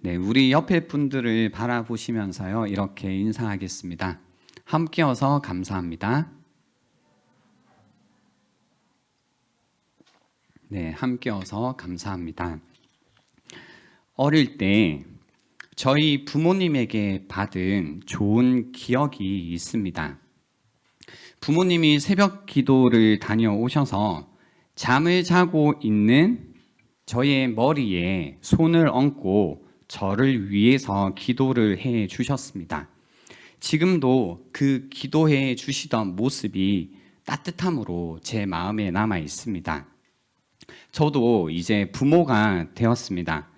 네, 우리 옆에 분들을 바라보시면서요, 이렇게 인사하겠습니다. 함께 어서 감사합니다. 네, 함께 어서 감사합니다. 어릴 때 저희 부모님에게 받은 좋은 기억이 있습니다. 부모님이 새벽 기도를 다녀오셔서 잠을 자고 있는 저의 머리에 손을 얹고 저를 위해서 기도를 해 주셨습니다. 지금도 그 기도해 주시던 모습이 따뜻함으로 제 마음에 남아 있습니다. 저도 이제 부모가 되었습니다.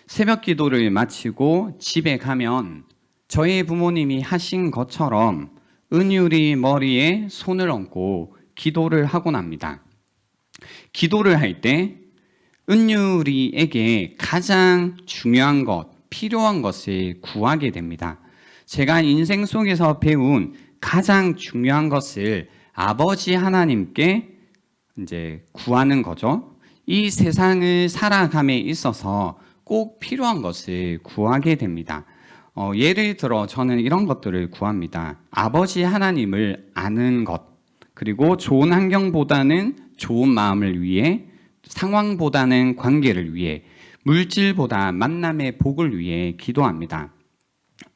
새벽 기도를 마치고 집에 가면 저희 부모님이 하신 것처럼 은율이 머리에 손을 얹고 기도를 하곤 합니다. 기도를 할 때 은율이에게 가장 중요한 것, 필요한 것을 구하게 됩니다. 제가 인생 속에서 배운 가장 중요한 것을 아버지 하나님께 이제 구하는 거죠. 이 세상을 살아감에 있어서 꼭 필요한 것을 구하게 됩니다. 예를 들어 저는 이런 것들을 구합니다. 아버지 하나님을 아는 것, 그리고 좋은 환경보다는 좋은 마음을 위해, 상황보다는 관계를 위해, 물질보다 만남의 복을 위해 기도합니다.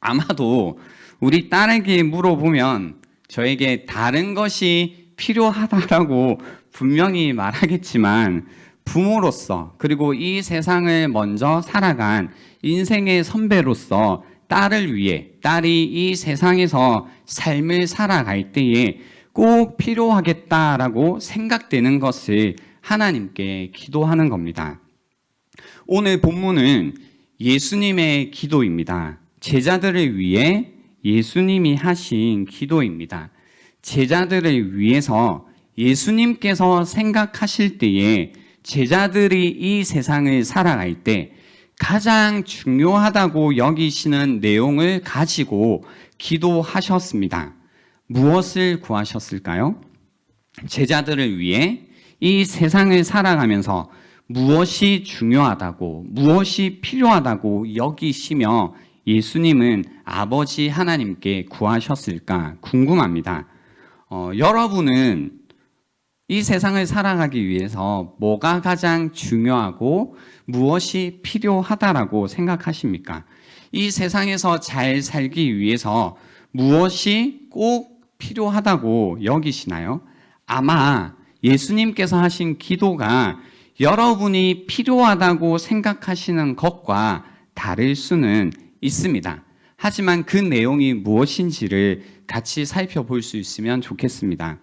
아마도 우리 딸에게 물어보면 저에게 다른 것이 필요하다라고 분명히 말하겠지만, 부모로서 그리고 이 세상을 먼저 살아간 인생의 선배로서 딸을 위해, 딸이 이 세상에서 삶을 살아갈 때에 꼭 필요하겠다라고 생각되는 것을 하나님께 기도하는 겁니다. 오늘 본문은 예수님의 기도입니다. 제자들을 위해 예수님이 하신 기도입니다. 제자들을 위해서 예수님께서 생각하실 때에 제자들이 이 세상을 살아갈 때 가장 중요하다고 여기시는 내용을 가지고 기도하셨습니다. 무엇을 구하셨을까요? 제자들을 위해 이 세상을 살아가면서 무엇이 중요하다고, 무엇이 필요하다고 여기시며 예수님은 아버지 하나님께 구하셨을까 궁금합니다. 여러분은 이 세상을 살아가기 위해서 뭐가 가장 중요하고 무엇이 필요하다라고 생각하십니까? 이 세상에서 잘 살기 위해서 무엇이 꼭 필요하다고 여기시나요? 아마 예수님께서 하신 기도가 여러분이 필요하다고 생각하시는 것과 다를 수는 있습니다. 하지만 그 내용이 무엇인지를 같이 살펴볼 수 있으면 좋겠습니다.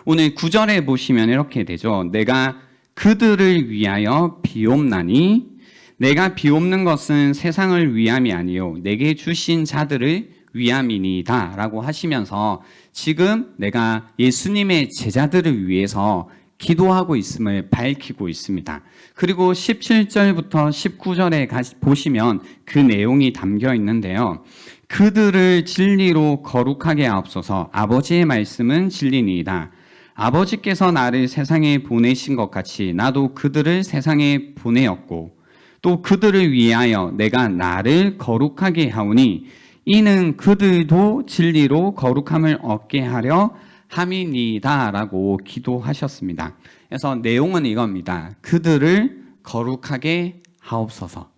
오늘 9절에 보시면 이렇게 되죠. 내가 그들을 위하여 비옵나니, 내가 비옵는 것은 세상을 위함이 아니요 내게 주신 자들을 위함이니이다 라고 하시면서 지금 내가 예수님의 제자들을 위해서 기도하고 있음을 밝히고 있습니다. 그리고 17절부터 19절에 보시면 그 내용이 담겨 있는데요. 그들을 진리로 거룩하게 하옵소서. 아버지의 말씀은 진리니이다. 아버지께서 나를 세상에 보내신 것 같이 나도 그들을 세상에 보내었고 또 그들을 위하여 내가 나를 거룩하게 하오니 이는 그들도 진리로 거룩함을 얻게 하려 함이니이다 라고 기도하셨습니다. 그래서 내용은 이겁니다. 그들을 거룩하게 하옵소서.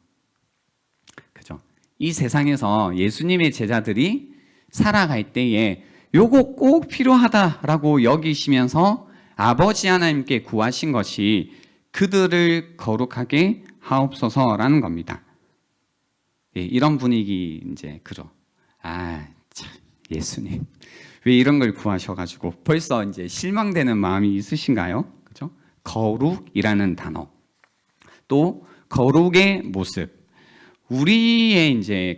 그죠? 이 세상에서 예수님의 제자들이 살아갈 때에 요거 꼭 필요하다라고 여기시면서 아버지 하나님께 구하신 것이 그들을 거룩하게 하옵소서라는 겁니다. 예, 이런 분위기 이제 그죠? 참 예수님 왜 이런 걸 구하셔가지고 벌써 이제 실망되는 마음이 있으신가요? 그죠? 거룩이라는 단어, 또 거룩의 모습, 우리의 이제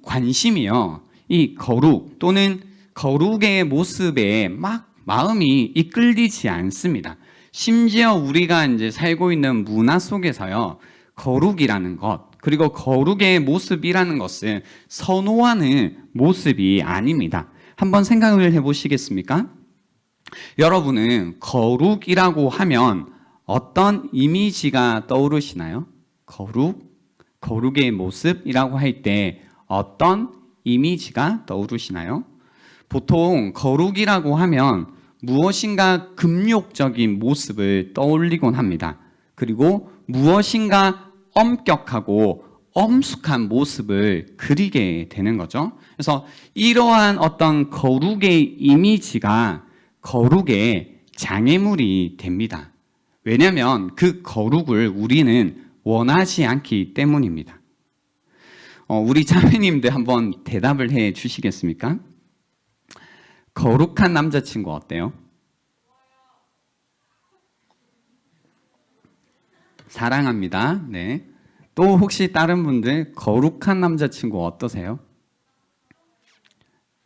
관심이요, 이 거룩 또는 거룩의 모습에 막 마음이 이끌리지 않습니다. 심지어 우리가 이제 살고 있는 문화 속에서요, 거룩이라는 것, 그리고 거룩의 모습이라는 것은 선호하는 모습이 아닙니다. 한번 생각을 해보시겠습니까? 여러분은 거룩이라고 하면 어떤 이미지가 떠오르시나요? 거룩? 거룩의 모습이라고 할 때 어떤 이미지가 떠오르시나요? 보통 거룩이라고 하면 무엇인가 금욕적인 모습을 떠올리곤 합니다. 그리고 무엇인가 엄격하고 엄숙한 모습을 그리게 되는 거죠. 그래서 이러한 어떤 거룩의 이미지가 거룩의 장애물이 됩니다. 왜냐하면 그 거룩을 우리는 원하지 않기 때문입니다. 우리 자매님들 한번 대답을 해 주시겠습니까? 거룩한 남자친구 어때요? 사랑합니다. 네. 또 혹시 다른 분들 거룩한 남자친구 어떠세요?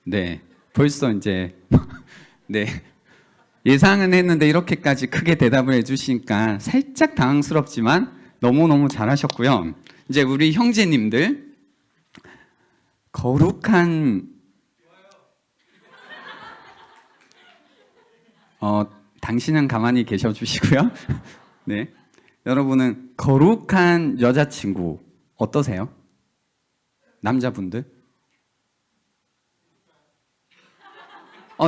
네. 벌써 이제 네. 예상은 했는데 이렇게까지 크게 대답을 해주시니까 살짝 당황스럽지만 너무너무 잘하셨고요. 이제 우리 형제님들 거룩한 당신은 가만히 계셔 주시고요. 네. 여러분은 거룩한 여자친구 어떠세요? 남자분들?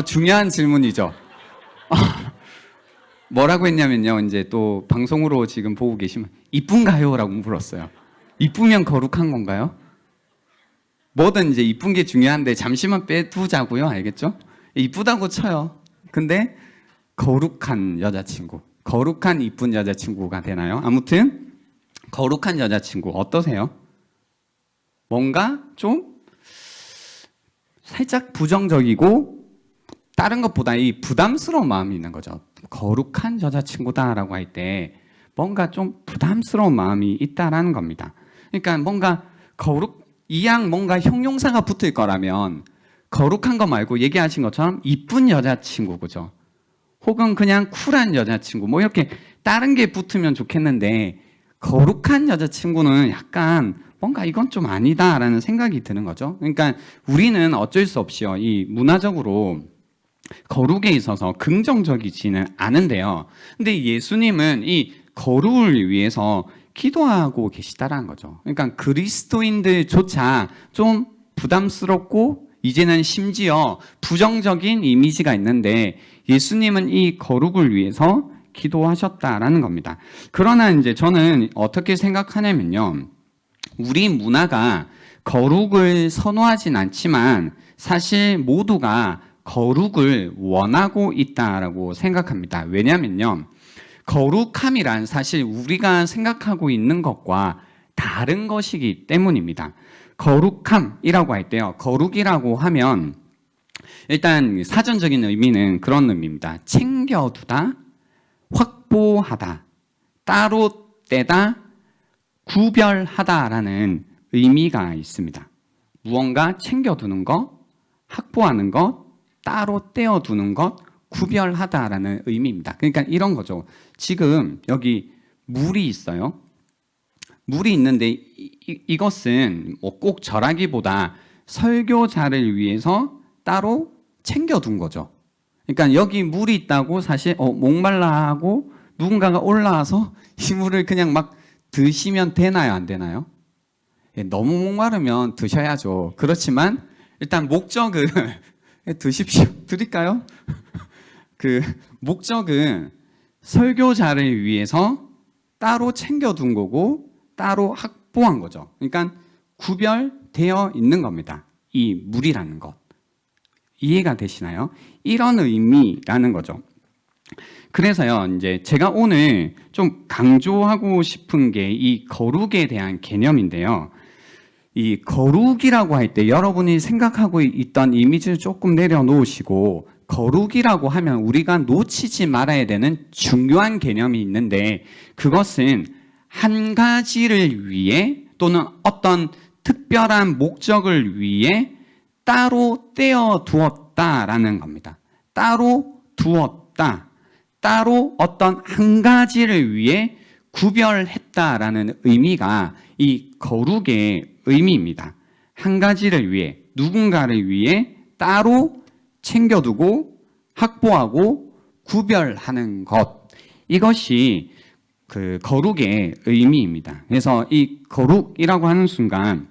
중요한 질문이죠. 뭐라고 했냐면요. 이제 또 방송으로 지금 보고 계시면 이쁜가요? 라고 물었어요. 이쁘면 거룩한 건가요? 뭐든 이제 이쁜 게 중요한데 잠시만 빼두자고요. 알겠죠? 이쁘다고 쳐요. 근데 거룩한 여자친구, 거룩한 이쁜 여자친구가 되나요? 아무튼 거룩한 여자친구 어떠세요? 뭔가 좀 살짝 부정적이고 다른 것보다 이 부담스러운 마음이 있는 거죠. 거룩한 여자친구다라고 할 때 뭔가 좀 부담스러운 마음이 있다라는 겁니다. 그러니까 뭔가 이왕 뭔가 형용사가 붙을 거라면 거룩한 거 말고 얘기하신 것처럼 이쁜 여자친구, 그죠? 혹은 그냥 쿨한 여자친구, 뭐 이렇게 다른 게 붙으면 좋겠는데 거룩한 여자친구는 약간 뭔가 이건 좀 아니다라는 생각이 드는 거죠. 그러니까 우리는 어쩔 수 없이요, 이 문화적으로 거룩에 있어서 긍정적이지는 않은데요. 근데 예수님은 이 거룩을 위해서 기도하고 계시다라는 거죠. 그러니까 그리스도인들조차 좀 부담스럽고 이제는 심지어 부정적인 이미지가 있는데 예수님은 이 거룩을 위해서 기도하셨다라는 겁니다. 그러나 이제 저는 어떻게 생각하냐면요. 우리 문화가 거룩을 선호하진 않지만 사실 모두가 거룩을 원하고 있다라고 생각합니다. 왜냐면요. 거룩함이란 사실 우리가 생각하고 있는 것과 다른 것이기 때문입니다. 거룩함이라고 할 때요. 거룩이라고 하면 일단 사전적인 의미는 그런 의미입니다. 챙겨두다, 확보하다, 따로 떼다, 구별하다라는 의미가 있습니다. 무언가 챙겨두는 것, 확보하는 것, 따로 떼어두는 것, 구별하다라는 의미입니다. 그러니까 이런 거죠. 지금 여기 물이 있어요. 물이 있는데 이것은 뭐 꼭 절하기보다 설교자를 위해서 따로 챙겨둔 거죠. 그러니까 여기 물이 있다고 사실 목말라 하고 누군가가 올라와서 이 물을 그냥 막 드시면 되나요? 안 되나요? 너무 목마르면 드셔야죠. 그렇지만 일단 목적은 드십시오. 드릴까요? 그 목적은 설교자를 위해서 따로 챙겨둔 거고 따로 확보한 거죠. 그러니까 구별되어 있는 겁니다. 이 물이라는 것. 이해가 되시나요? 이런 의미라는 거죠. 그래서요, 이제 제가 오늘 좀 강조하고 싶은 게 이 거룩에 대한 개념인데요. 이 거룩이라고 할 때 여러분이 생각하고 있던 이미지를 조금 내려놓으시고 거룩이라고 하면 우리가 놓치지 말아야 되는 중요한 개념이 있는데 그것은 한 가지를 위해 또는 어떤 특별한 목적을 위해 따로 떼어 두었다라는 겁니다. 따로 두었다. 따로 어떤 한 가지를 위해 구별했다라는 의미가 이 거룩의 의미입니다. 한 가지를 위해, 누군가를 위해 따로 챙겨두고 확보하고 구별하는 것. 이것이 그 거룩의 의미입니다. 그래서 이 거룩이라고 하는 순간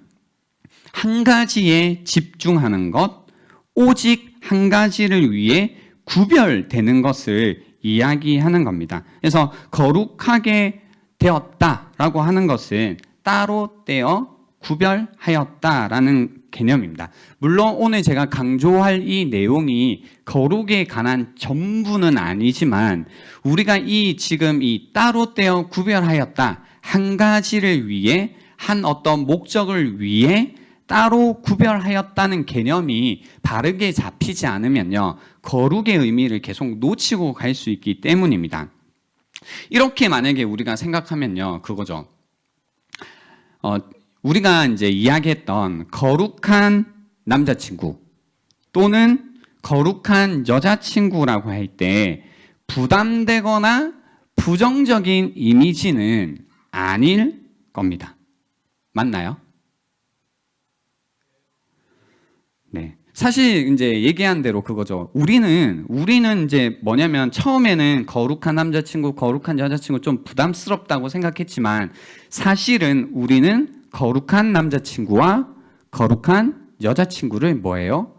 한 가지에 집중하는 것, 오직 한 가지를 위해 구별되는 것을 이야기하는 겁니다. 그래서 거룩하게 되었다라고 하는 것은 따로 떼어 구별하였다라는 개념입니다. 물론 오늘 제가 강조할 이 내용이 거룩에 관한 전부는 아니지만 우리가 지금 이 따로 떼어 구별하였다, 한 가지를 위해 한 어떤 목적을 위해 따로 구별하였다는 개념이 바르게 잡히지 않으면요, 거룩의 의미를 계속 놓치고 갈 수 있기 때문입니다. 이렇게 만약에 우리가 생각하면요, 그거죠. 우리가 이제 이야기했던 거룩한 남자친구 또는 거룩한 여자친구라고 할 때 부담되거나 부정적인 이미지는 아닐 겁니다. 맞나요? 네. 사실 이제 얘기한 대로 그거죠. 우리는 이제 뭐냐면 처음에는 거룩한 남자친구, 거룩한 여자친구 좀 부담스럽다고 생각했지만 사실은 우리는 거룩한 남자친구와 거룩한 여자친구를 뭐예요?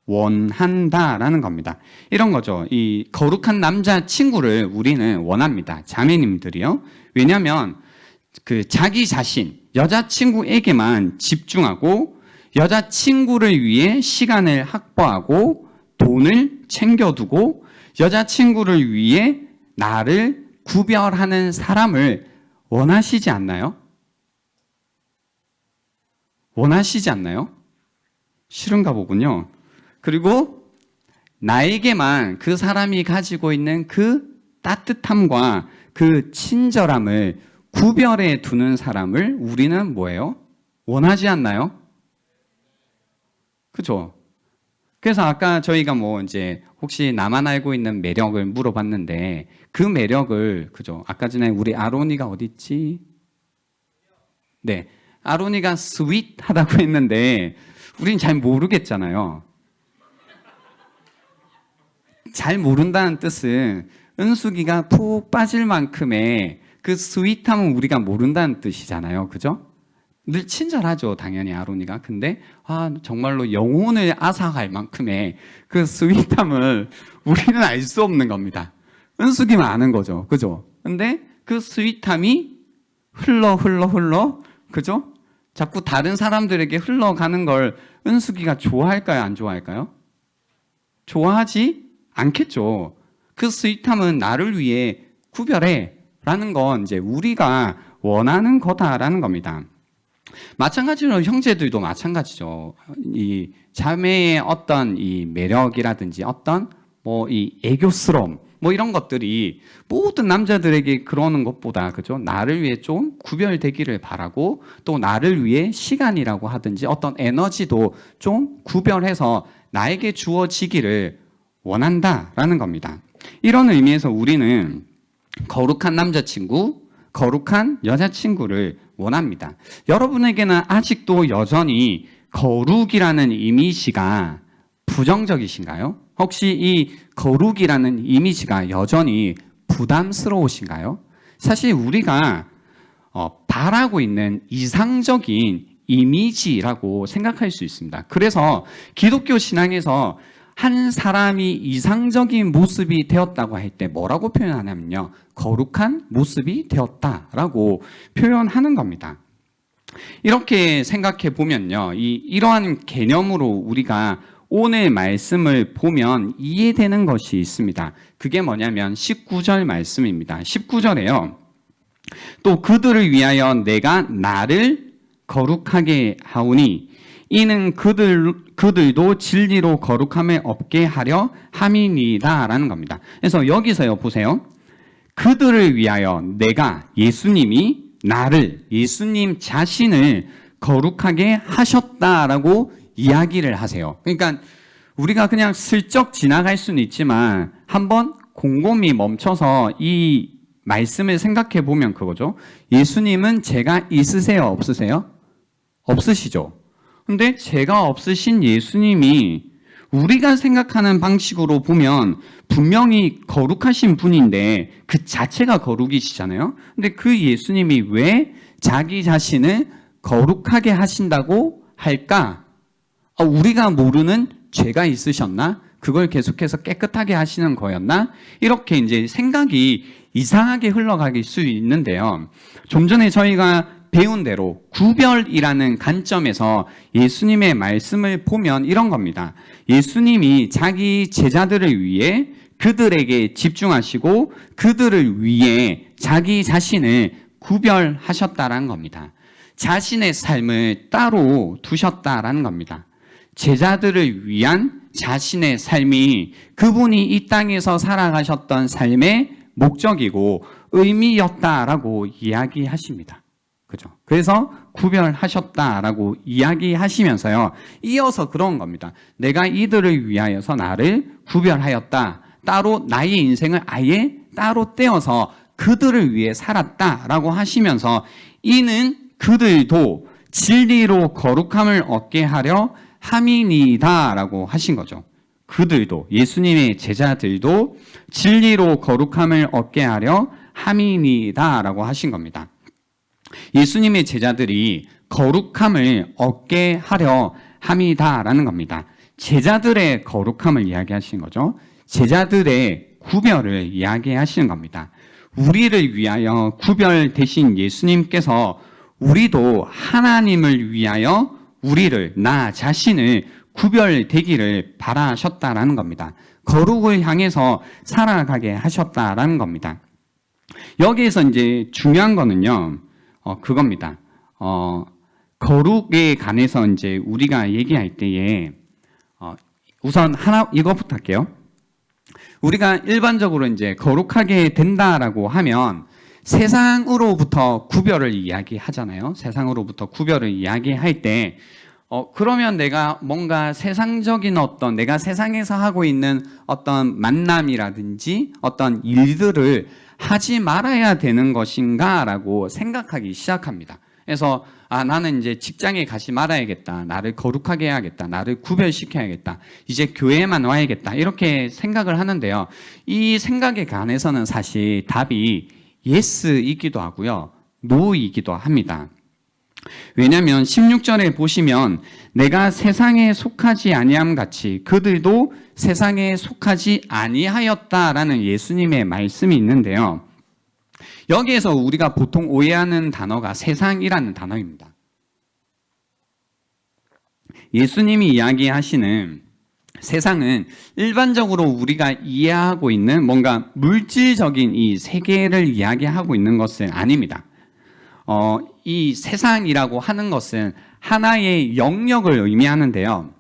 원한다라는 겁니다. 이런 거죠. 이 거룩한 남자친구를 우리는 원합니다. 자매님들이요. 왜냐하면 그 자기 자신, 여자친구에게만 집중하고 여자친구를 위해 시간을 확보하고 돈을 챙겨두고 여자친구를 위해 나를 구별하는 사람을 원하시지 않나요? 원하시지 않나요? 싫은가 보군요. 그리고 나에게만 그 사람이 가지고 있는 그 따뜻함과 그 친절함을 구별해 두는 사람을 우리는 뭐예요? 원하지 않나요? 그죠? 그래서 아까 저희가 뭐 이제 혹시 나만 알고 있는 매력을 물어봤는데 그 매력을, 그죠? 아까 전에 우리 아론이가 어디 있지? 네. 아론이가 스윗하다고 했는데 우린 잘 모르겠잖아요. 잘 모른다는 뜻은 은숙이가 푹 빠질 만큼의 그 스윗함은 우리가 모른다는 뜻이잖아요. 그죠? 늘 친절하죠, 당연히 아론이가. 근데 정말로 영혼을 앗아갈 만큼의 그 스윗함을 우리는 알 수 없는 겁니다. 은숙이만 아는 거죠. 그죠? 근데 그 스윗함이 흘러 그죠? 자꾸 다른 사람들에게 흘러가는 걸 은숙이가 좋아할까요? 안 좋아할까요? 좋아하지 않겠죠. 그 스윗함은 나를 위해 구별해 라는 건 이제 우리가 원하는 거다라는 겁니다. 마찬가지로 형제들도 마찬가지죠. 이 자매의 어떤 이 매력이라든지 어떤 뭐 이 애교스러움 뭐 이런 것들이 모든 남자들에게 그러는 것보다, 그죠? 나를 위해 좀 구별되기를 바라고 또 나를 위해 시간이라고 하든지 어떤 에너지도 좀 구별해서 나에게 주어지기를 원한다라는 겁니다. 이런 의미에서 우리는 거룩한 남자친구, 거룩한 여자친구를 원합니다. 여러분에게는 아직도 여전히 거룩이라는 이미지가 부정적이신가요? 혹시 이 거룩이라는 이미지가 여전히 부담스러우신가요? 사실 우리가 바라고 있는 이상적인 이미지라고 생각할 수 있습니다. 그래서 기독교 신앙에서 한 사람이 이상적인 모습이 되었다고 할 때 뭐라고 표현하냐면요, 거룩한 모습이 되었다라고 표현하는 겁니다. 이렇게 생각해 보면요, 이러한 개념으로 우리가 오늘 말씀을 보면 이해되는 것이 있습니다. 그게 뭐냐면 19절 말씀입니다. 19절에요. 또 그들을 위하여 내가 나를 거룩하게 하오니 이는 그들도 진리로 거룩함에 없게 하려 함이니이다 라는 겁니다. 그래서 여기서요, 보세요. 그들을 위하여 내가, 예수님이 나를, 예수님 자신을 거룩하게 하셨다라고 이야기를 하세요. 그러니까 우리가 그냥 슬쩍 지나갈 수는 있지만 한번 곰곰이 멈춰서 이 말씀을 생각해 보면 그거죠. 예수님은 죄가 있으세요? 없으세요? 없으시죠. 근데 죄가 없으신 예수님이 우리가 생각하는 방식으로 보면 분명히 거룩하신 분인데 그 자체가 거룩이시잖아요. 근데 그 예수님이 왜 자기 자신을 거룩하게 하신다고 할까? 우리가 모르는 죄가 있으셨나? 그걸 계속해서 깨끗하게 하시는 거였나? 이렇게 이제 생각이 이상하게 흘러갈 수 있는데요. 좀 전에 저희가 배운 대로 구별이라는 관점에서 예수님의 말씀을 보면 이런 겁니다. 예수님이 자기 제자들을 위해 그들에게 집중하시고 그들을 위해 자기 자신을 구별하셨다라는 겁니다. 자신의 삶을 따로 두셨다라는 겁니다. 제자들을 위한 자신의 삶이 그분이 이 땅에서 살아가셨던 삶의 목적이고 의미였다라고 이야기하십니다. 그죠? 그래서 구별하셨다라고 이야기하시면서요, 이어서 그런 겁니다. 내가 이들을 위하여서 나를 구별하였다. 따로 나의 인생을 아예 따로 떼어서 그들을 위해 살았다라고 하시면서 이는 그들도 진리로 거룩함을 얻게 하려 함이니다라고 하신 거죠. 그들도, 예수님의 제자들도 진리로 거룩함을 얻게 하려 함이니다라고 하신 겁니다. 예수님의 제자들이 거룩함을 얻게 하려 함이다라는 겁니다. 제자들의 거룩함을 이야기하시는 거죠. 제자들의 구별을 이야기하시는 겁니다. 우리를 위하여 구별되신 예수님께서 우리도 하나님을 위하여 우리를, 나 자신을 구별되기를 바라셨다라는 겁니다. 거룩을 향해서 살아가게 하셨다라는 겁니다. 여기에서 이제 중요한 거는요, 그겁니다. 거룩에 관해서 이제 우리가 얘기할 때에, 우선 이거부터 할게요. 우리가 일반적으로 이제 거룩하게 된다라고 하면 세상으로부터 구별을 이야기하잖아요. 세상으로부터 구별을 이야기할 때, 그러면 내가 뭔가 세상적인 내가 세상에서 하고 있는 어떤 만남이라든지 어떤 일들을 하지 말아야 되는 것인가 라고 생각하기 시작합니다. 그래서 나는 이제 직장에 가지 말아야겠다. 나를 거룩하게 해야겠다. 나를 구별시켜야겠다. 이제 교회에만 와야겠다. 이렇게 생각을 하는데요. 이 생각에 관해서는 사실 답이 예스이기도 하고요. 노이기도 합니다. 왜냐하면 16절에 보시면 내가 세상에 속하지 아니함 같이 그들도 세상에 속하지 아니하였다라는 예수님의 말씀이 있는데요. 여기에서 우리가 보통 오해하는 단어가 세상이라는 단어입니다. 예수님이 이야기하시는 세상은 일반적으로 우리가 이해하고 있는 뭔가 물질적인 이 세계를 이야기하고 있는 것은 아닙니다. 이 세상이라고 하는 것은 하나의 영역을 의미하는데요.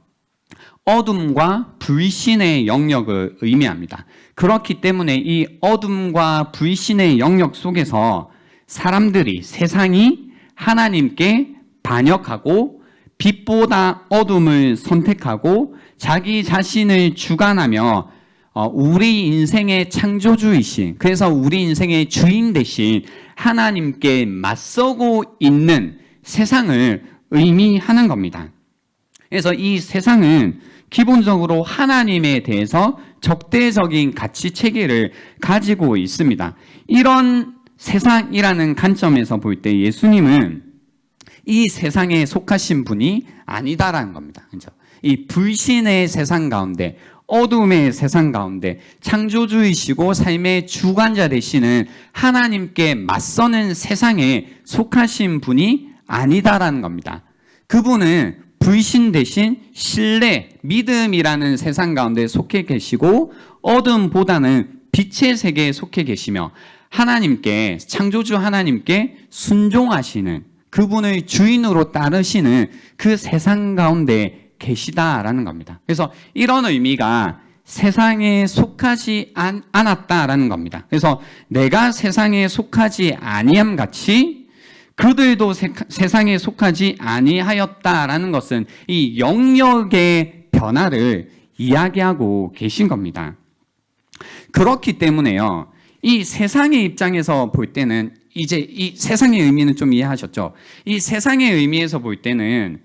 어둠과 불신의 영역을 의미합니다. 그렇기 때문에 이 어둠과 불신의 영역 속에서 사람들이, 세상이 하나님께 반역하고 빛보다 어둠을 선택하고 자기 자신을 주관하며 우리 인생의 창조주이신, 그래서 우리 인생의 주인 되신 하나님께 맞서고 있는 세상을 의미하는 겁니다. 그래서 이 세상은 기본적으로 하나님에 대해서 적대적인 가치 체계를 가지고 있습니다. 이런 세상이라는 관점에서 볼 때 예수님은 이 세상에 속하신 분이 아니다라는 겁니다. 그렇죠? 이 불신의 세상 가운데, 어둠의 세상 가운데 창조주이시고 삶의 주관자 되시는 하나님께 맞서는 세상에 속하신 분이 아니다라는 겁니다. 그분은 불신 대신 신뢰, 믿음이라는 세상 가운데 속해 계시고 어둠보다는 빛의 세계에 속해 계시며 하나님께, 창조주 하나님께 순종하시는, 그분의 주인으로 따르시는 그 세상 가운데 계시다라는 겁니다. 그래서 이런 의미가 세상에 속하지 않았다라는 겁니다. 그래서 내가 세상에 속하지 아니함 같이 그들도 세상에 속하지 아니하였다라는 것은 이 영역의 변화를 이야기하고 계신 겁니다. 그렇기 때문에요, 이 세상의 입장에서 볼 때는, 이제 이 세상의 의미는 좀 이해하셨죠? 이 세상의 의미에서 볼 때는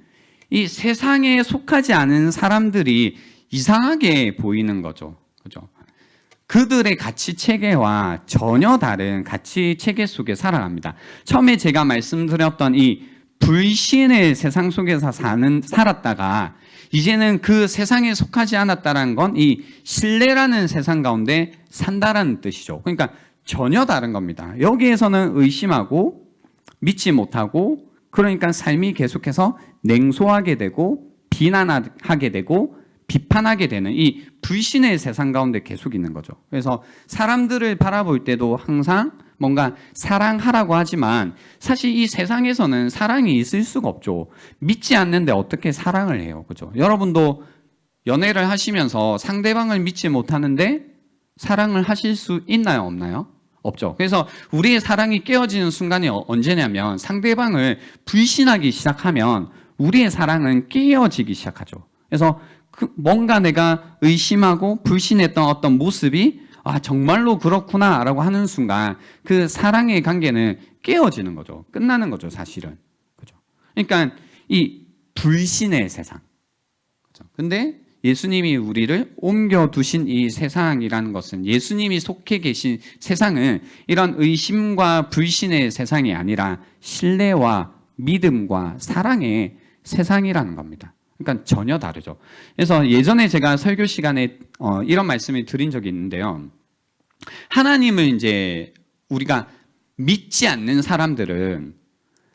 이 세상에 속하지 않은 사람들이 이상하게 보이는 거죠. 그죠? 그들의 가치 체계와 전혀 다른 가치 체계 속에 살아갑니다. 처음에 제가 말씀드렸던 이 불신의 세상 속에서 살았다가 이제는 그 세상에 속하지 않았다는 건 이 신뢰라는 세상 가운데 산다라는 뜻이죠. 그러니까 전혀 다른 겁니다. 여기에서는 의심하고 믿지 못하고 그러니까 삶이 계속해서 냉소하게 되고 비난하게 되고 비판하게 되는 이 불신의 세상 가운데 계속 있는 거죠. 그래서 사람들을 바라볼 때도 항상 뭔가 사랑하라고 하지만 사실 이 세상에서는 사랑이 있을 수가 없죠. 믿지 않는데 어떻게 사랑을 해요? 그죠? 여러분도 연애를 하시면서 상대방을 믿지 못하는데 사랑을 하실 수 있나요? 없나요? 없죠. 그래서 우리의 사랑이 깨어지는 순간이 언제냐면 상대방을 불신하기 시작하면 우리의 사랑은 깨어지기 시작하죠. 그래서 뭔가 내가 의심하고 불신했던 어떤 모습이 정말로 그렇구나라고 하는 순간 그 사랑의 관계는 깨어지는 거죠. 끝나는 거죠, 사실은. 그죠? 그러니까 이 불신의 세상. 그죠? 근데 예수님이 우리를 옮겨두신 이 세상이라는 것은 예수님이 속해 계신 세상은 이런 의심과 불신의 세상이 아니라 신뢰와 믿음과 사랑의 세상이라는 겁니다. 그러니까 전혀 다르죠. 그래서 예전에 제가 설교 시간에 이런 말씀을 드린 적이 있는데요. 하나님을 이제 우리가 믿지 않는 사람들은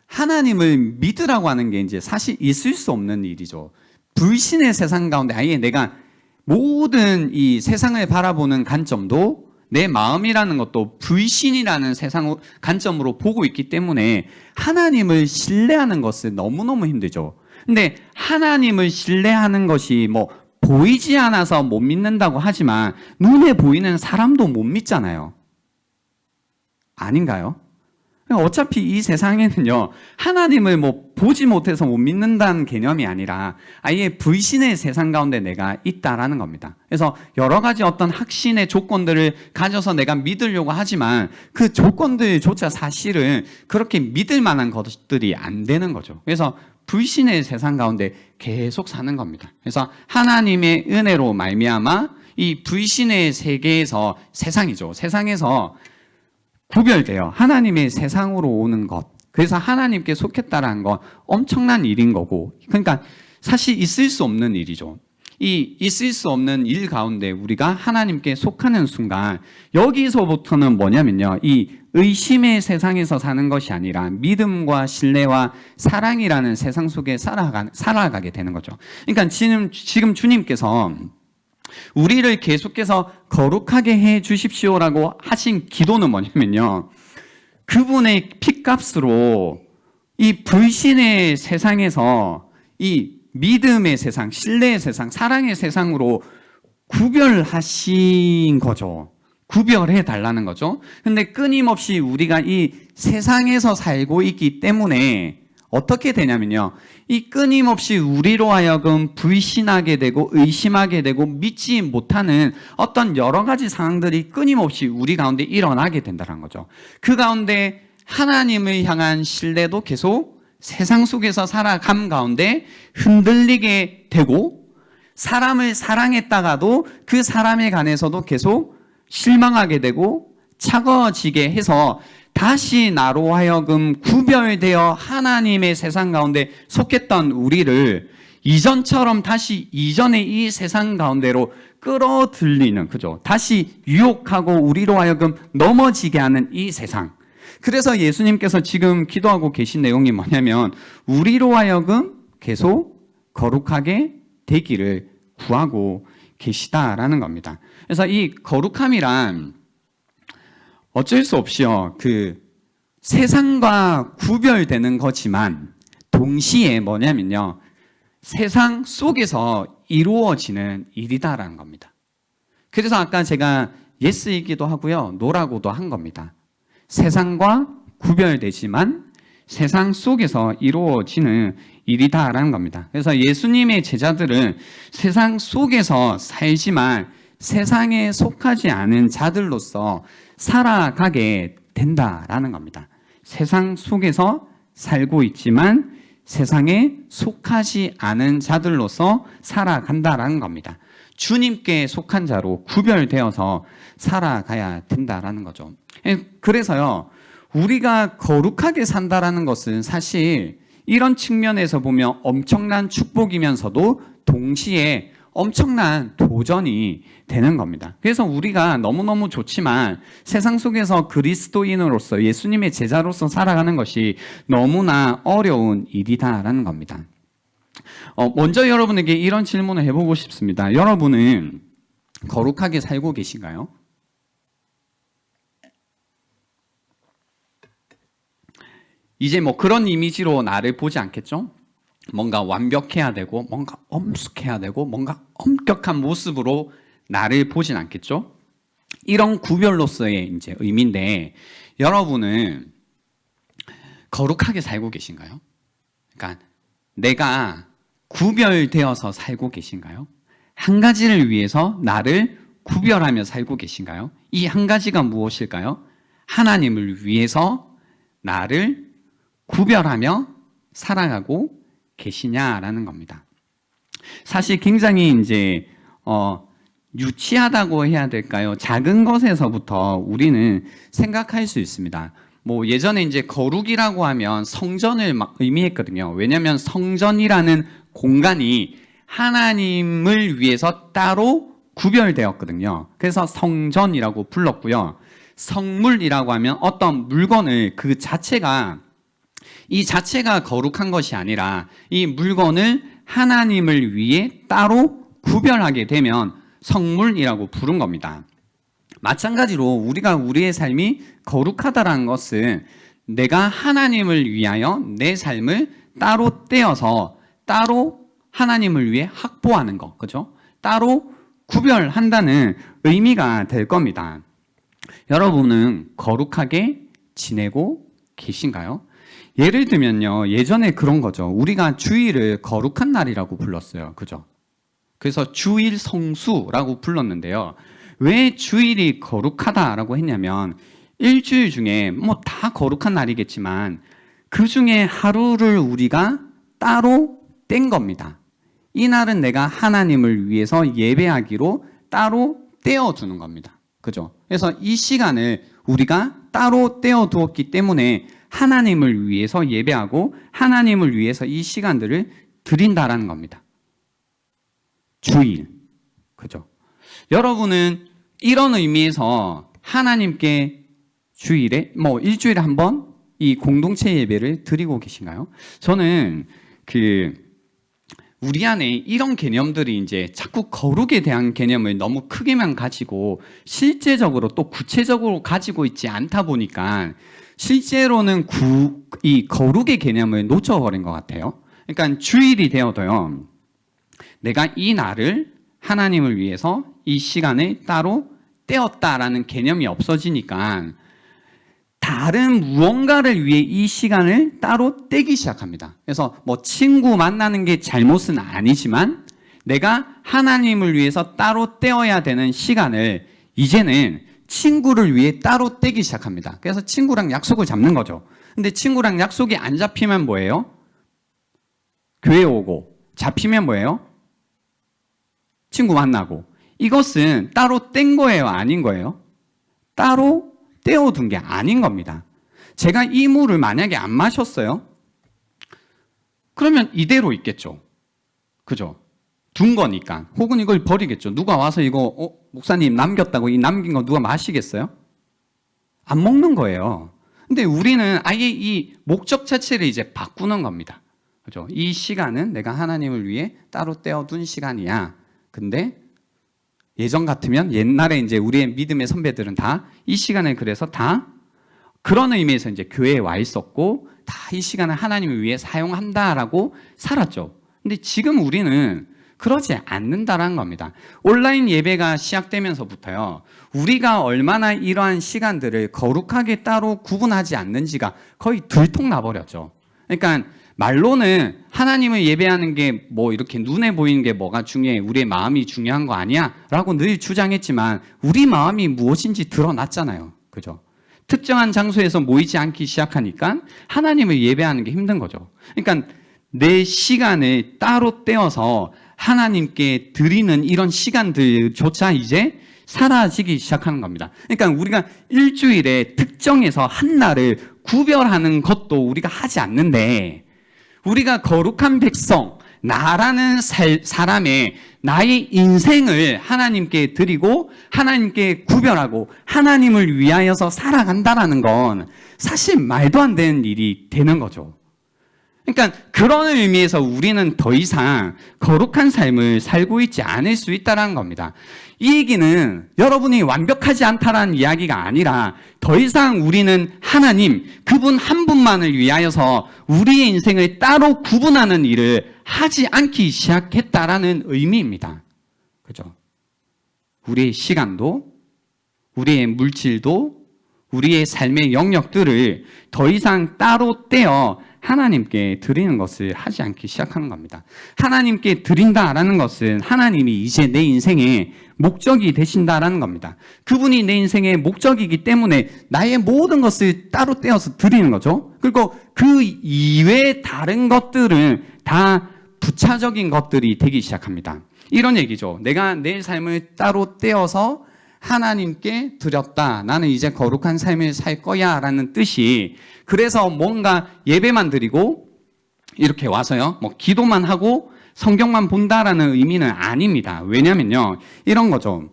하나님을 믿으라고 하는 게 이제 사실 있을 수 없는 일이죠. 불신의 세상 가운데 아예 내가 모든 이 세상을 바라보는 관점도 내 마음이라는 것도 불신이라는 세상 관점으로 보고 있기 때문에 하나님을 신뢰하는 것은 너무너무 힘들죠. 근데 하나님을 신뢰하는 것이 뭐 보이지 않아서 못 믿는다고 하지만 눈에 보이는 사람도 못 믿잖아요. 아닌가요? 어차피 이 세상에는요, 하나님을 뭐 보지 못해서 못 믿는다는 개념이 아니라 아예 불신의 세상 가운데 내가 있다라는 겁니다. 그래서 여러 가지 어떤 확신의 조건들을 가져서 내가 믿으려고 하지만 그 조건들조차 사실은 그렇게 믿을 만한 것들이 안 되는 거죠. 그래서 불신의 세상 가운데 계속 사는 겁니다. 그래서 하나님의 은혜로 말미암아 이 불신의 세계에서 세상이죠. 세상에서 구별돼요. 하나님의 세상으로 오는 것. 그래서 하나님께 속했다라는 건 엄청난 일인 거고. 그러니까 사실 있을 수 없는 일이죠. 이 있을 수 없는 일 가운데 우리가 하나님께 속하는 순간 여기서부터는 뭐냐면요. 이 의심의 세상에서 사는 것이 아니라 믿음과 신뢰와 사랑이라는 세상 속에 살아가게 되는 거죠. 그러니까 지금 주님께서 우리를 계속해서 거룩하게 해 주십시오라고 하신 기도는 뭐냐면요. 그분의 피값으로 이 불신의 세상에서 이 믿음의 세상, 신뢰의 세상, 사랑의 세상으로 구별하신 거죠. 구별해 달라는 거죠. 근데 끊임없이 우리가 이 세상에서 살고 있기 때문에 어떻게 되냐면요. 이 끊임없이 우리로 하여금 불신하게 되고 의심하게 되고 믿지 못하는 어떤 여러 가지 상황들이 끊임없이 우리 가운데 일어나게 된다는 거죠. 그 가운데 하나님을 향한 신뢰도 계속 세상 속에서 살아감 가운데 흔들리게 되고 사람을 사랑했다가도 그 사람에 관해서도 계속 실망하게 되고 차가워지게 해서 다시 나로 하여금 구별되어 하나님의 세상 가운데 속했던 우리를 이전처럼 다시 이전의 이 세상 가운데로 끌어들이는, 그죠? 다시 유혹하고 우리로 하여금 넘어지게 하는 이 세상. 그래서 예수님께서 지금 기도하고 계신 내용이 뭐냐면 우리로 하여금 계속 거룩하게 되기를 구하고 계시다라는 겁니다. 그래서 이 거룩함이란 어쩔 수 없이요, 그 세상과 구별되는 거지만 동시에 뭐냐면요, 세상 속에서 이루어지는 일이다라는 겁니다. 그래서 아까 제가 예스이기도 하고요, 노라고도 한 겁니다. 세상과 구별되지만 세상 속에서 이루어지는 일이다라는 겁니다. 그래서 예수님의 제자들은 세상 속에서 살지만 세상에 속하지 않은 자들로서 살아가게 된다라는 겁니다. 세상 속에서 살고 있지만 세상에 속하지 않은 자들로서 살아간다라는 겁니다. 주님께 속한 자로 구별되어서 살아가야 된다라는 거죠. 그래서요, 우리가 거룩하게 산다라는 것은 사실 이런 측면에서 보면 엄청난 축복이면서도 동시에 엄청난 도전이 되는 겁니다. 그래서 우리가 너무너무 좋지만 세상 속에서 그리스도인으로서 예수님의 제자로서 살아가는 것이 너무나 어려운 일이다라는 겁니다. 먼저 여러분에게 이런 질문을 해보고 싶습니다. 여러분은 거룩하게 살고 계신가요? 이제 뭐 그런 이미지로 나를 보지 않겠죠? 뭔가 완벽해야 되고, 뭔가 엄숙해야 되고, 뭔가 엄격한 모습으로 나를 보진 않겠죠? 이런 구별로서의 이제 의미인데, 여러분은 거룩하게 살고 계신가요? 그러니까 내가 구별되어서 살고 계신가요? 한 가지를 위해서 나를 구별하며 살고 계신가요? 이 한 가지가 무엇일까요? 하나님을 위해서 나를 구별하며 살아가고 계시냐라는 겁니다. 사실 굉장히 이제 유치하다고 해야 될까요? 작은 것에서부터 우리는 생각할 수 있습니다. 뭐 예전에 이제 거룩이라고 하면 성전을 막 의미했거든요. 왜냐하면 성전이라는 공간이 하나님을 위해서 따로 구별되었거든요. 그래서 성전이라고 불렀고요. 성물이라고 하면 어떤 물건을 이 자체가 거룩한 것이 아니라 이 물건을 하나님을 위해 따로 구별하게 되면 성물이라고 부른 겁니다. 마찬가지로 우리가 우리의 삶이 거룩하다라는 것은 내가 하나님을 위하여 내 삶을 따로 떼어서 따로 하나님을 위해 확보하는 것, 그죠? 따로 구별한다는 의미가 될 겁니다. 여러분은 거룩하게 지내고 계신가요? 예를 들면요, 예전에 그런 거죠. 우리가 주일을 거룩한 날이라고 불렀어요. 그죠? 그래서 주일 성수라고 불렀는데요. 왜 주일이 거룩하다라고 했냐면, 일주일 중에 뭐 다 거룩한 날이겠지만, 그 중에 하루를 우리가 따로 뗀 겁니다. 이 날은 내가 하나님을 위해서 예배하기로 따로 떼어두는 겁니다. 그죠? 그래서 이 시간을 우리가 따로 떼어두었기 때문에 하나님을 위해서 예배하고 하나님을 위해서 이 시간들을 드린다라는 겁니다. 주일. 그죠? 여러분은 이런 의미에서 하나님께 주일에 일주일에 한 번 이 공동체 예배를 드리고 계신가요? 저는 우리 안에 이런 개념들이 이제 자꾸 거룩에 대한 개념을 너무 크게만 가지고 실제적으로 또 구체적으로 가지고 있지 않다 보니까 실제로는 이 거룩의 개념을 놓쳐버린 것 같아요. 그러니까 주일이 되어도요, 내가 이 날을 하나님을 위해서 이 시간을 따로 떼었다라는 개념이 없어지니까 다른 무언가를 위해 이 시간을 따로 떼기 시작합니다. 그래서 친구 만나는 게 잘못은 아니지만 내가 하나님을 위해서 따로 떼어야 되는 시간을 이제는 친구를 위해 따로 떼기 시작합니다. 그래서 친구랑 약속을 잡는 거죠. 근데 친구랑 약속이 안 잡히면 뭐예요? 교회 오고, 잡히면 뭐예요? 친구 만나고. 이것은 따로 뗀 거예요? 아닌 거예요? 따로 떼어둔 게 아닌 겁니다. 제가 이 물을 만약에 안 마셨어요? 그러면 이대로 있겠죠. 그죠? 둔 거니까. 혹은 이걸 버리겠죠. 누가 와서 이거 목사님 남겼다고 이 남긴 거 누가 마시겠어요? 안 먹는 거예요. 근데 우리는 아예 이 목적 자체를 이제 바꾸는 겁니다. 그죠? 이 시간은 내가 하나님을 위해 따로 떼어둔 시간이야. 근데 예전 같으면 옛날에 이제 우리의 믿음의 선배들은 다 이 시간을 그래서 다 그런 의미에서 이제 교회에 와 있었고 다 이 시간을 하나님을 위해 사용한다라고 살았죠. 근데 지금 우리는 그러지 않는다라는 겁니다. 온라인 예배가 시작되면서부터요, 우리가 얼마나 이러한 시간들을 거룩하게 따로 구분하지 않는지가 거의 들통나버렸죠. 그러니까 말로는 하나님을 예배하는 게 이렇게 눈에 보이는 게 뭐가 중요해, 우리의 마음이 중요한 거 아니야? 라고 늘 주장했지만 우리 마음이 무엇인지 드러났잖아요. 그죠? 특정한 장소에서 모이지 않기 시작하니까 하나님을 예배하는 게 힘든 거죠. 그러니까 내 시간을 따로 떼어서 하나님께 드리는 이런 시간들조차 이제 사라지기 시작하는 겁니다. 그러니까 우리가 일주일에 특정해서 한 날을 구별하는 것도 우리가 하지 않는데, 우리가 거룩한 백성, 나라는 사람의 나의 인생을 하나님께 드리고 하나님께 구별하고 하나님을 위하여서 살아간다라는 건 사실 말도 안 되는 일이 되는 거죠. 그러니까 그런 의미에서 우리는 더 이상 거룩한 삶을 살고 있지 않을 수 있다는 겁니다. 이 얘기는 여러분이 완벽하지 않다라는 이야기가 아니라 더 이상 우리는 하나님, 그분 한 분만을 위하여서 우리의 인생을 따로 구분하는 일을 하지 않기 시작했다라는 의미입니다. 그죠? 우리의 시간도, 우리의 물질도, 우리의 삶의 영역들을 더 이상 따로 떼어 하나님께 드리는 것을 하지 않기 시작하는 겁니다. 하나님께 드린다라는 것은 하나님이 이제 내 인생의 목적이 되신다라는 겁니다. 그분이 내 인생의 목적이기 때문에 나의 모든 것을 따로 떼어서 드리는 거죠. 그리고 그 이외의 다른 것들은 다 부차적인 것들이 되기 시작합니다. 이런 얘기죠. 내가 내 삶을 따로 떼어서 하나님께 드렸다. 나는 이제 거룩한 삶을 살 거야 라는 뜻이, 그래서 뭔가 예배만 드리고 이렇게 와서요, 뭐 기도만 하고 성경만 본다라는 의미는 아닙니다. 왜냐면요, 이런 거죠.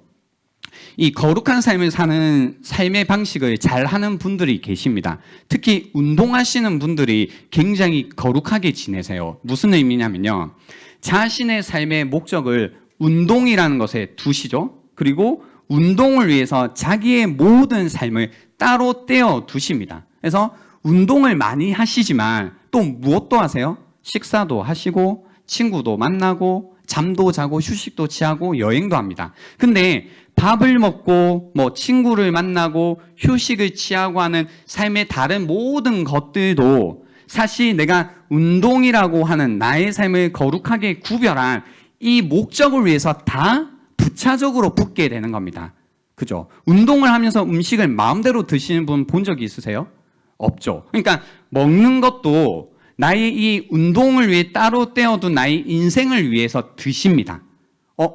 이 거룩한 삶을 사는 삶의 방식을 잘 하는 분들이 계십니다. 특히 운동하시는 분들이 굉장히 거룩하게 지내세요. 무슨 의미냐면요, 자신의 삶의 목적을 운동이라는 것에 두시죠. 그리고 운동을 위해서 자기의 모든 삶을 따로 떼어 두십니다. 그래서 운동을 많이 하시지만 또 무엇도 하세요? 식사도 하시고 친구도 만나고 잠도 자고 휴식도 취하고 여행도 합니다. 근데 밥을 먹고 뭐 친구를 만나고 휴식을 취하고 하는 삶의 다른 모든 것들도 사실 내가 운동이라고 하는 나의 삶을 거룩하게 구별한 이 목적을 위해서 다 부차적으로 붙게 되는 겁니다. 그죠? 운동을 하면서 음식을 마음대로 드시는 분 본 적이 있으세요? 없죠. 그러니까 먹는 것도 나의 이 운동을 위해 따로 떼어둔 나의 인생을 위해서 드십니다.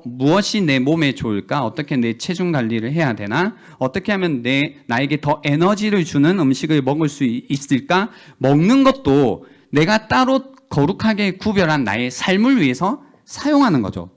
무엇이 내 몸에 좋을까? 어떻게 내 체중 관리를 해야 되나? 어떻게 하면 나에게 더 에너지를 주는 음식을 먹을 수 있을까? 먹는 것도 내가 따로 거룩하게 구별한 나의 삶을 위해서 사용하는 거죠.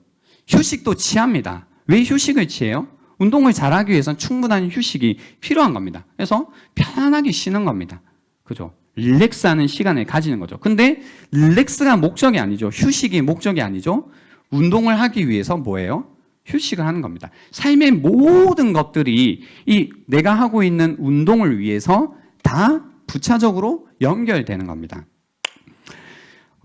휴식도 취합니다. 왜 휴식을 취해요? 운동을 잘하기 위해서는 충분한 휴식이 필요한 겁니다. 그래서 편안하게 쉬는 겁니다. 그죠? 릴렉스하는 시간을 가지는 거죠. 근데 릴렉스가 목적이 아니죠. 휴식이 목적이 아니죠. 운동을 하기 위해서 뭐예요? 휴식을 하는 겁니다. 삶의 모든 것들이 이 내가 하고 있는 운동을 위해서 다 부차적으로 연결되는 겁니다.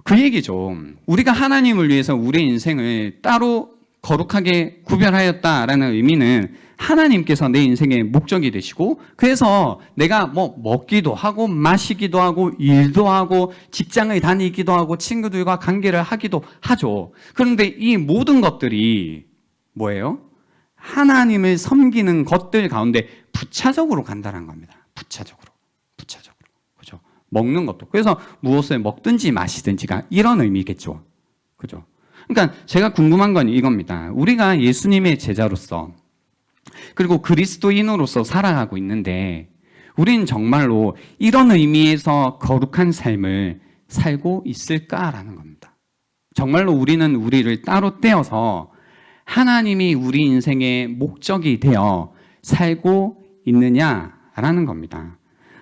그 얘기죠. 우리가 하나님을 위해서 우리의 인생을 따로 거룩하게 구별하였다라는 의미는 하나님께서 내 인생의 목적이 되시고, 그래서 내가 뭐 먹기도 하고 마시기도 하고 일도 하고 직장을 다니기도 하고 친구들과 관계를 하기도 하죠. 그런데 이 모든 것들이 뭐예요? 하나님을 섬기는 것들 가운데 부차적으로 간다는 겁니다. 부차적으로. 그죠? 먹는 것도. 그래서 무엇을 먹든지 마시든지가 이런 의미겠죠. 그죠? 그러니까 제가 궁금한 건 이겁니다. 우리가 예수님의 제자로서 그리고 그리스도인으로서 살아가고 있는데 우리는 정말로 이런 의미에서 거룩한 삶을 살고 있을까라는 겁니다. 정말로 우리는 우리를 따로 떼어서 하나님이 우리 인생의 목적이 되어 살고 있느냐라는 겁니다.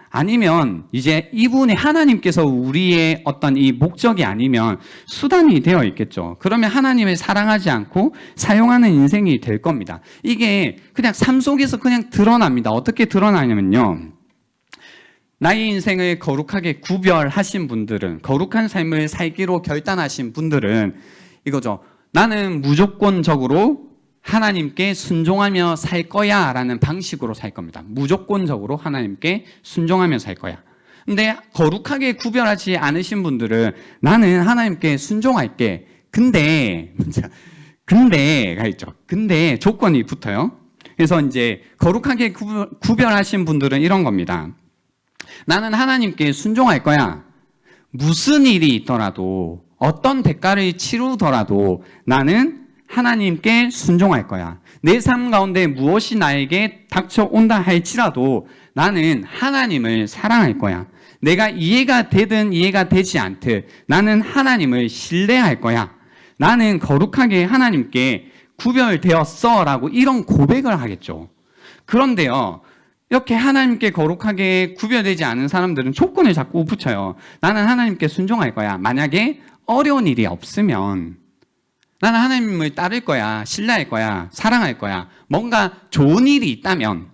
아니면 이제 이분이 하나님께서 우리의 어떤 이 목적이 아니면 수단이 되어 있겠죠. 그러면 하나님을 사랑하지 않고 사용하는 인생이 될 겁니다. 이게 그냥 삶 속에서 그냥 드러납니다. 어떻게 드러나냐면요, 나의 인생을 거룩하게 구별하신 분들은, 거룩한 삶을 살기로 결단하신 분들은 이거죠. 나는 무조건적으로 하나님께 순종하며 살 거야 라는 방식으로 살 겁니다. 무조건적으로 하나님께 순종하며 살 거야. 근데 거룩하게 구별하지 않으신 분들은 나는 하나님께 순종할게. 근데가 있죠. 근데 조건이 붙어요. 그래서 이제 거룩하게 구별하신 분들은 이런 겁니다. 나는 하나님께 순종할 거야. 무슨 일이 있더라도 어떤 대가를 치르더라도 나는 하나님께 순종할 거야. 내 삶 가운데 무엇이 나에게 닥쳐온다 할지라도 나는 하나님을 사랑할 거야. 내가 이해가 되든 이해가 되지 않든 나는 하나님을 신뢰할 거야. 나는 거룩하게 하나님께 구별되었어 라고 이런 고백을 하겠죠. 그런데요, 이렇게 하나님께 거룩하게 구별되지 않은 사람들은 조건을 자꾸 붙여요. 나는 하나님께 순종할 거야. 만약에 어려운 일이 없으면 나는 하나님을 따를 거야, 신뢰할 거야, 사랑할 거야. 뭔가 좋은 일이 있다면,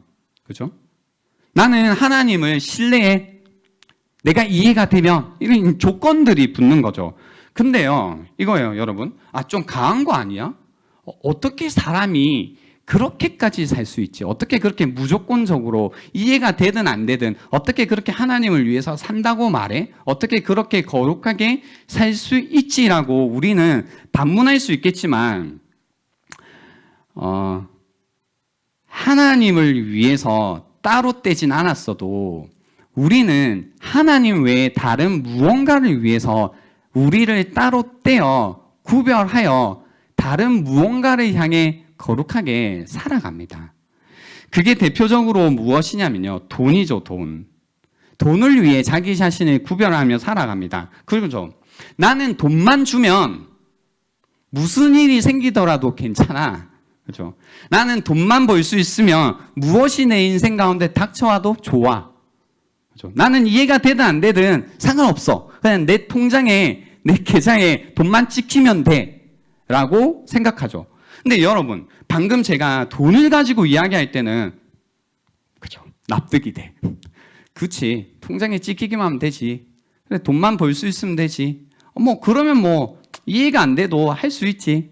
그죠? 나는 하나님을 신뢰해. 내가 이해가 되면 이런 조건들이 붙는 거죠. 근데요, 이거예요, 여러분. 좀 강한 거 아니야? 어떻게 사람이 그렇게까지 살 수 있지? 어떻게 그렇게 무조건적으로 이해가 되든 안 되든 어떻게 그렇게 하나님을 위해서 산다고 말해? 어떻게 그렇게 거룩하게 살 수 있지라고 우리는 반문할 수 있겠지만 하나님을 위해서 따로 떼진 않았어도 우리는 하나님 외에 다른 무언가를 위해서 우리를 따로 떼어 구별하여 다른 무언가를 향해 거룩하게 살아갑니다. 그게 대표적으로 무엇이냐면요. 돈이죠, 돈. 돈을 위해 자기 자신을 구별하며 살아갑니다. 그렇죠. 나는 돈만 주면 무슨 일이 생기더라도 괜찮아. 그렇죠. 나는 돈만 벌 수 있으면 무엇이 내 인생 가운데 닥쳐와도 좋아. 그렇죠. 나는 이해가 되든 안 되든 상관없어. 그냥 내 통장에, 내 계좌에 돈만 찍히면 돼. 라고 생각하죠. 근데 여러분, 방금 제가 돈을 가지고 이야기할 때는, 그죠, 납득이 돼. 그치, 통장에 찍히기만 하면 되지. 그래, 돈만 벌 수 있으면 되지. 그러면 이해가 안 돼도 할 수 있지.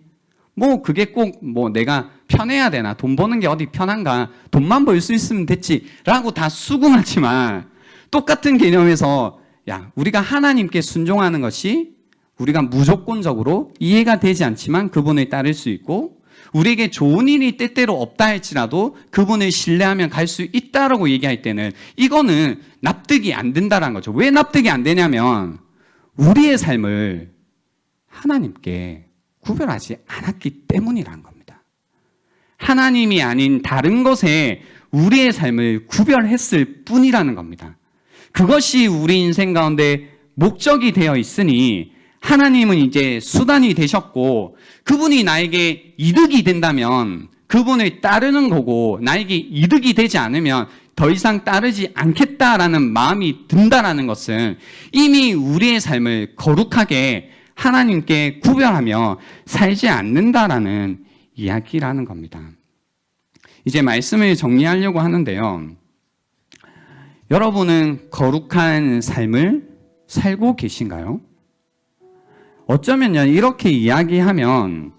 그게 꼭 내가 편해야 되나? 돈 버는 게 어디 편한가? 돈만 벌 수 있으면 됐지. 라고 다 수긍하지만, 똑같은 개념에서, 우리가 하나님께 순종하는 것이 우리가 무조건적으로 이해가 되지 않지만 그분을 따를 수 있고, 우리에게 좋은 일이 때때로 없다 할지라도 그분을 신뢰하면 갈 수 있다라고 얘기할 때는 이거는 납득이 안 된다는 거죠. 왜 납득이 안 되냐면 우리의 삶을 하나님께 구별하지 않았기 때문이라는 겁니다. 하나님이 아닌 다른 것에 우리의 삶을 구별했을 뿐이라는 겁니다. 그것이 우리 인생 가운데 목적이 되어 있으니 하나님은 이제 수단이 되셨고 그분이 나에게 이득이 된다면 그분을 따르는 거고 나에게 이득이 되지 않으면 더 이상 따르지 않겠다라는 마음이 든다라는 것은 이미 우리의 삶을 거룩하게 하나님께 구별하며 살지 않는다라는 이야기라는 겁니다. 이제 말씀을 정리하려고 하는데요. 여러분은 거룩한 삶을 살고 계신가요? 어쩌면요, 이렇게 이야기하면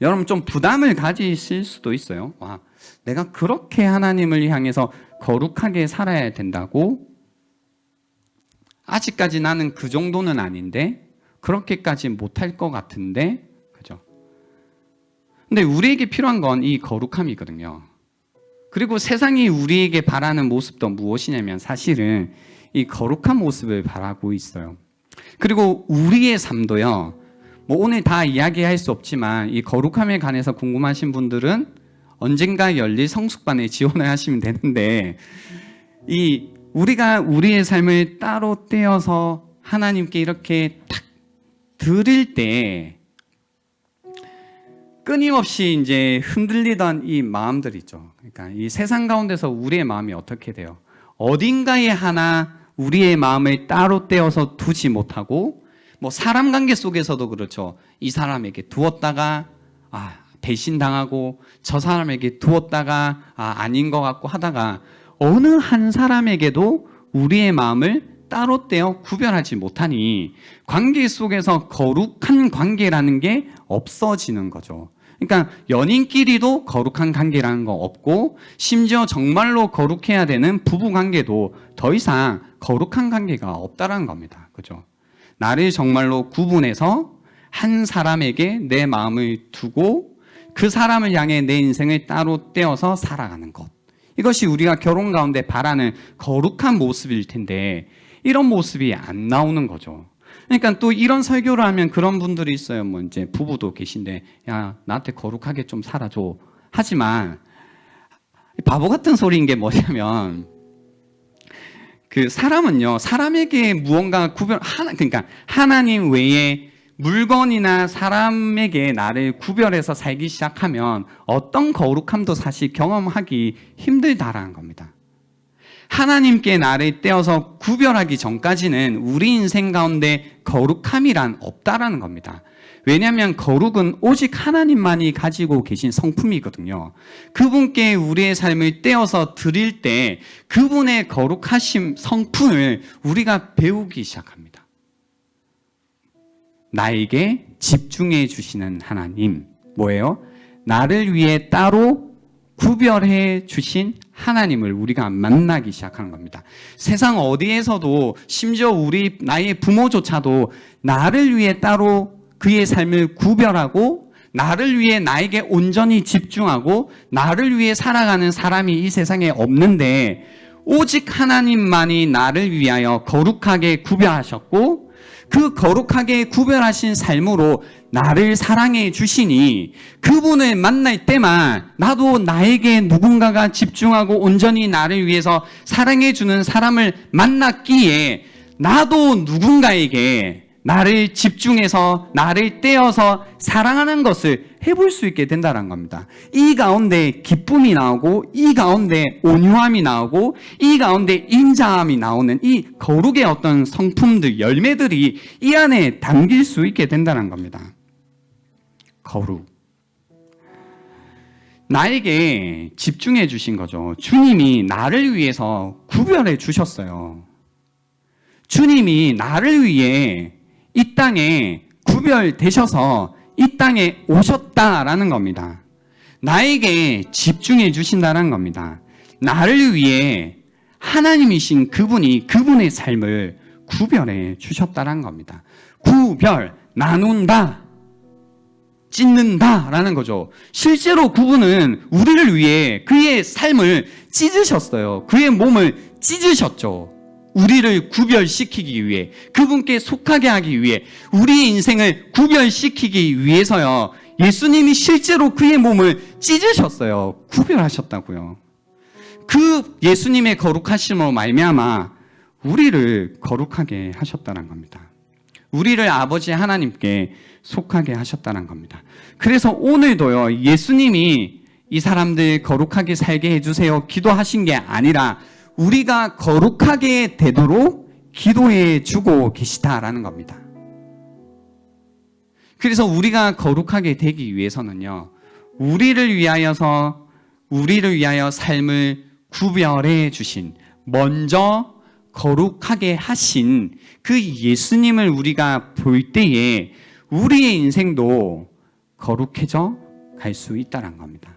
여러분 좀 부담을 가지실 수도 있어요. 내가 그렇게 하나님을 향해서 거룩하게 살아야 된다고? 아직까지 나는 그 정도는 아닌데, 그렇게까지 못할 것 같은데, 그죠? 근데 우리에게 필요한 건 이 거룩함이거든요. 그리고 세상이 우리에게 바라는 모습도 무엇이냐면 사실은 이 거룩한 모습을 바라고 있어요. 그리고 우리의 삶도요, 오늘 다 이야기할 수 없지만 이 거룩함에 관해서 궁금하신 분들은 언젠가 열릴 성숙반에 지원을 하시면 되는데, 우리가 우리의 삶을 따로 떼어서 하나님께 이렇게 탁 드릴 때 끊임없이 이제 흔들리던 이 마음들 있죠. 그러니까 이 세상 가운데서 우리의 마음이 어떻게 돼요? 어딘가에 하나 우리의 마음을 따로 떼어서 두지 못하고, 사람 관계 속에서도 그렇죠. 이 사람에게 두었다가 배신당하고, 저 사람에게 두었다가 아닌 것 같고 하다가 어느 한 사람에게도 우리의 마음을 따로 떼어 구별하지 못하니 관계 속에서 거룩한 관계라는 게 없어지는 거죠. 그러니까 연인끼리도 거룩한 관계라는 거 없고, 심지어 정말로 거룩해야 되는 부부 관계도 더 이상 거룩한 관계가 없다라는 겁니다. 그죠? 나를 정말로 구분해서 한 사람에게 내 마음을 두고 그 사람을 향해 내 인생을 따로 떼어서 살아가는 것. 이것이 우리가 결혼 가운데 바라는 거룩한 모습일 텐데 이런 모습이 안 나오는 거죠. 그러니까 또 이런 설교를 하면 그런 분들이 있어요. 뭐 이제 부부도 계신데, 야, 나한테 거룩하게 좀 살아줘. 하지만 바보 같은 소리인 게 뭐냐면, 그 사람은요, 사람에게 무언가 그러니까 하나님 외에 물건이나 사람에게 나를 구별해서 살기 시작하면 어떤 거룩함도 사실 경험하기 힘들다라는 겁니다. 하나님께 나를 떼어서 구별하기 전까지는 우리 인생 가운데 거룩함이란 없다라는 겁니다. 왜냐하면 거룩은 오직 하나님만이 가지고 계신 성품이거든요. 그분께 우리의 삶을 떼어서 드릴 때 그분의 거룩하심 성품을 우리가 배우기 시작합니다. 나에게 집중해 주시는 하나님, 뭐예요? 나를 위해 따로 구별해 주신 하나님을 우리가 만나기 시작하는 겁니다. 세상 어디에서도 심지어 나의 부모조차도 나를 위해 따로 그의 삶을 구별하고 나를 위해 나에게 온전히 집중하고 나를 위해 살아가는 사람이 이 세상에 없는데 오직 하나님만이 나를 위하여 거룩하게 구별하셨고 그 거룩하게 구별하신 삶으로 나를 사랑해 주시니 그분을 만날 때만 나도 나에게 누군가가 집중하고 온전히 나를 위해서 사랑해 주는 사람을 만났기에 나도 누군가에게 나를 집중해서 나를 떼어서 사랑하는 것을 해볼 수 있게 된다는 겁니다. 이 가운데 기쁨이 나오고 이 가운데 온유함이 나오고 이 가운데 인자함이 나오는 이 거룩의 어떤 성품들, 열매들이 이 안에 담길 수 있게 된다는 겁니다. 거룩. 나에게 집중해 주신 거죠. 주님이 나를 위해서 구별해 주셨어요. 주님이 나를 위해 이 땅에 구별되셔서 이 땅에 오셨다라는 겁니다. 나에게 집중해 주신다는 겁니다. 나를 위해 하나님이신 그분이 그분의 삶을 구별해 주셨다는 겁니다. 구별, 나눈다, 찢는다라는 거죠. 실제로 그분은 우리를 위해 그의 삶을 찢으셨어요. 그의 몸을 찢으셨죠. 우리를 구별시키기 위해, 그분께 속하게 하기 위해, 우리의 인생을 구별시키기 위해서요. 예수님이 실제로 그의 몸을 찢으셨어요. 구별하셨다고요. 그 예수님의 거룩하심으로 말미암아 우리를 거룩하게 하셨다는 겁니다. 우리를 아버지 하나님께 속하게 하셨다는 겁니다. 그래서 오늘도요, 예수님이 이 사람들 거룩하게 살게 해주세요 기도하신 게 아니라 우리가 거룩하게 되도록 기도해 주고 계시다라는 겁니다. 그래서 우리가 거룩하게 되기 위해서는요, 우리를 위하여 삶을 구별해 주신, 먼저 거룩하게 하신 그 예수님을 우리가 볼 때에 우리의 인생도 거룩해져 갈 수 있다는 겁니다.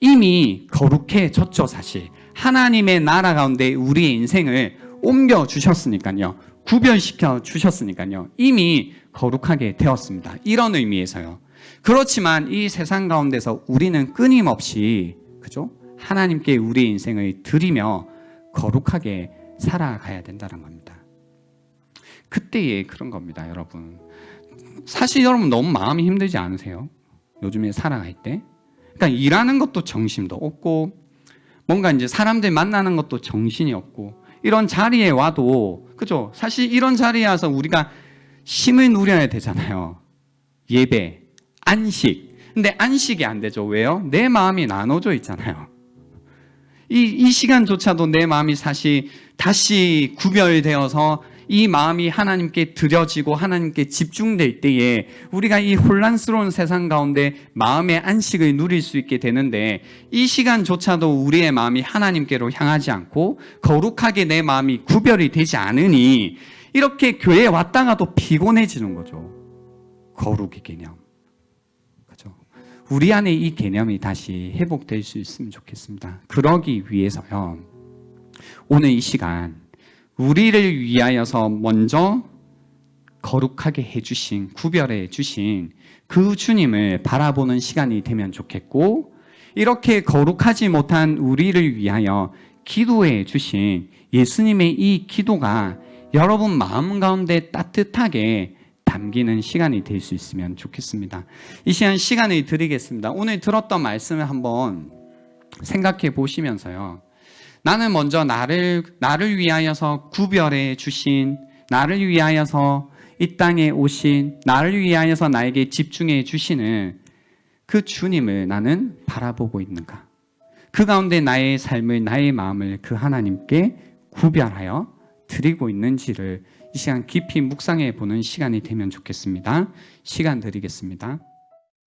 이미 거룩해졌죠, 사실. 하나님의 나라 가운데 우리의 인생을 옮겨 주셨으니까요. 구별시켜 주셨으니까요. 이미 거룩하게 되었습니다. 이런 의미에서요. 그렇지만 이 세상 가운데서 우리는 끊임없이, 그죠? 하나님께 우리의 인생을 드리며 거룩하게 살아가야 된다는 겁니다. 그때에 그런 겁니다, 여러분. 사실 여러분 너무 마음이 힘들지 않으세요? 요즘에 살아갈 때? 그러니까 일하는 것도 정신도 없고, 뭔가 이제 사람들 만나는 것도 정신이 없고, 이런 자리에 와도, 그죠? 사실 이런 자리에 와서 우리가 힘을 누려야 되잖아요. 예배, 안식. 근데 안식이 안 되죠. 왜요? 내 마음이 나눠져 있잖아요. 이 시간조차도 내 마음이 사실 다시 구별되어서 이 마음이 하나님께 드려지고 하나님께 집중될 때에 우리가 이 혼란스러운 세상 가운데 마음의 안식을 누릴 수 있게 되는데, 이 시간조차도 우리의 마음이 하나님께로 향하지 않고 거룩하게 내 마음이 구별이 되지 않으니 이렇게 교회에 왔다가도 피곤해지는 거죠. 거룩의 개념. 그죠? 우리 안에 이 개념이 다시 회복될 수 있으면 좋겠습니다. 그러기 위해서요, 오늘 이 시간 우리를 위하여서 먼저 거룩하게 해주신, 구별해 주신 그 주님을 바라보는 시간이 되면 좋겠고, 이렇게 거룩하지 못한 우리를 위하여 기도해 주신 예수님의 이 기도가 여러분 마음 가운데 따뜻하게 담기는 시간이 될 수 있으면 좋겠습니다. 이 시간을 드리겠습니다. 오늘 들었던 말씀을 한번 생각해 보시면서요. 나는 먼저 나를 위하여서 구별해 주신, 나를 위하여서 이 땅에 오신, 나를 위하여서 나에게 집중해 주시는 그 주님을 나는 바라보고 있는가? 그 가운데 나의 삶을, 나의 마음을 그 하나님께 구별하여 드리고 있는지를 이 시간 깊이 묵상해 보는 시간이 되면 좋겠습니다. 시간 드리겠습니다.